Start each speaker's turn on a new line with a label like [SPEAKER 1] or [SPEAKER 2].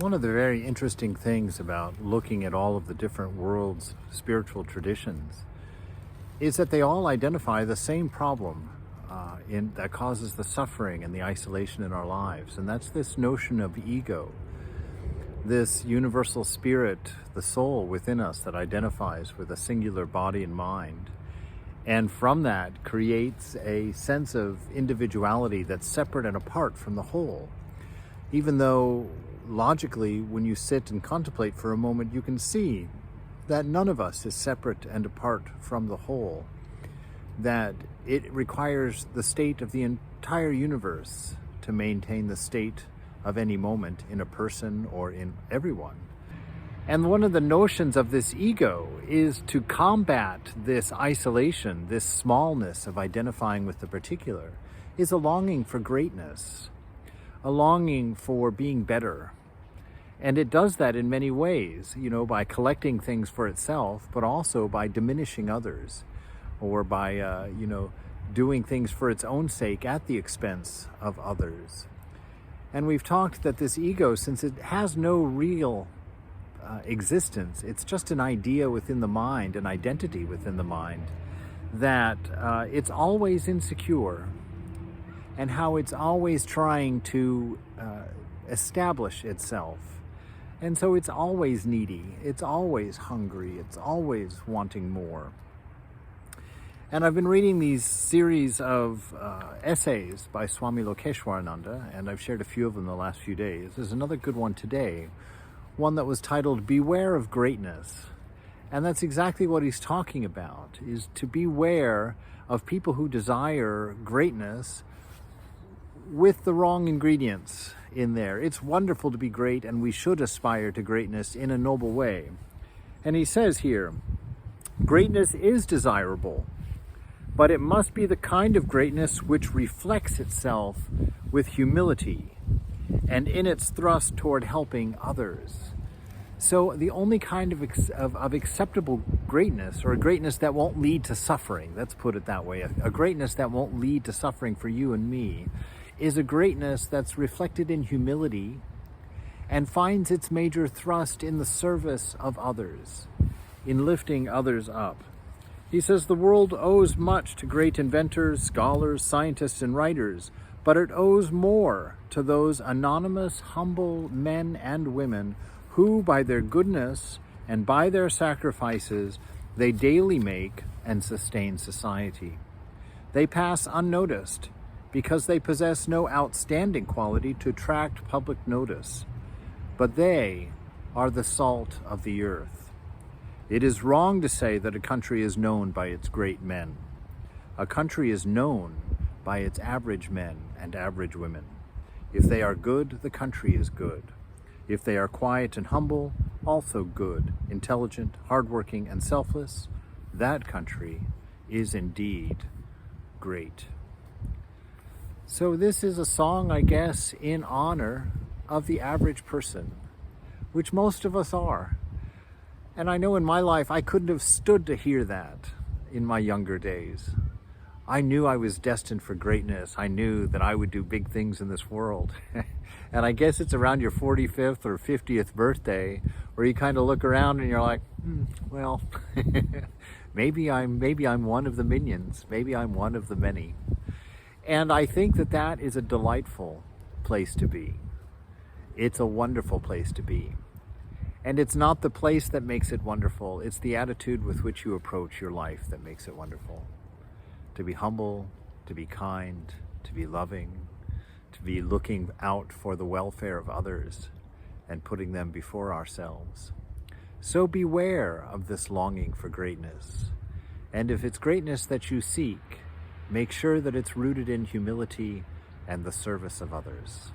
[SPEAKER 1] One of the very interesting things about looking at all of the different world's spiritual traditions is that they all identify the same problem that causes the suffering and the isolation in our lives, and that's this notion of ego, this universal spirit, the soul within us that identifies with a singular body and mind, and from that creates a sense of individuality that's separate and apart from the whole. Even though logically, when you sit and contemplate for a moment, you can see that none of us is separate and apart from the whole, that it requires the state of the entire universe to maintain the state of any moment in a person or in everyone. And one of the notions of this ego is to combat this isolation, this smallness of identifying with the particular, is a longing for greatness, a longing for being better. And it does that in many ways, by collecting things for itself, but also by diminishing others, or by, doing things for its own sake at the expense of others. And we've talked that this ego, since it has no real existence, it's just an idea within the mind, an identity within the mind, that it's always insecure, and how it's always trying to establish itself. And so it's always needy, it's always hungry, it's always wanting more. And I've been reading these series of essays by Swami Lokeshwarananda, and I've shared a few of them the last few days. There's another good one today, one that was titled Beware of Greatness. And that's exactly what he's talking about, is to beware of people who desire greatness with the wrong ingredients in there. It's wonderful to be great, and we should aspire to greatness in a noble way. And he says here, greatness is desirable, but it must be the kind of greatness which reflects itself with humility and in its thrust toward helping others. So the only kind of acceptable greatness, or a greatness that won't lead to suffering, let's put it that way, a greatness that won't lead to suffering for you and me, is a greatness that's reflected in humility and finds its major thrust in the service of others, in lifting others up. He says the world owes much to great inventors, scholars, scientists, and writers, but it owes more to those anonymous, humble men and women who, by their goodness and by their sacrifices, they daily make and sustain society. They pass unnoticed because they possess no outstanding quality to attract public notice, but they are the salt of the earth. It is wrong to say that a country is known by its great men. A country is known by its average men and average women. If they are good, the country is good. If they are quiet and humble, also good, intelligent, hardworking, and selfless, that country is indeed great. So this is a song, I guess, in honor of the average person, which most of us are. And I know in my life, I couldn't have stood to hear that in my younger days. I knew I was destined for greatness. I knew that I would do big things in this world. And I guess it's around your 45th or 50th birthday where you kind of look around and you're like, well, maybe I'm one of the minions. Maybe I'm one of the many. And I think that that is a delightful place to be. It's a wonderful place to be. And it's not the place that makes it wonderful. It's the attitude with which you approach your life that makes it wonderful. To be humble, to be kind, to be loving, to be looking out for the welfare of others and putting them before ourselves. So beware of this longing for greatness. And if it's greatness that you seek, make sure that it's rooted in humility and the service of others.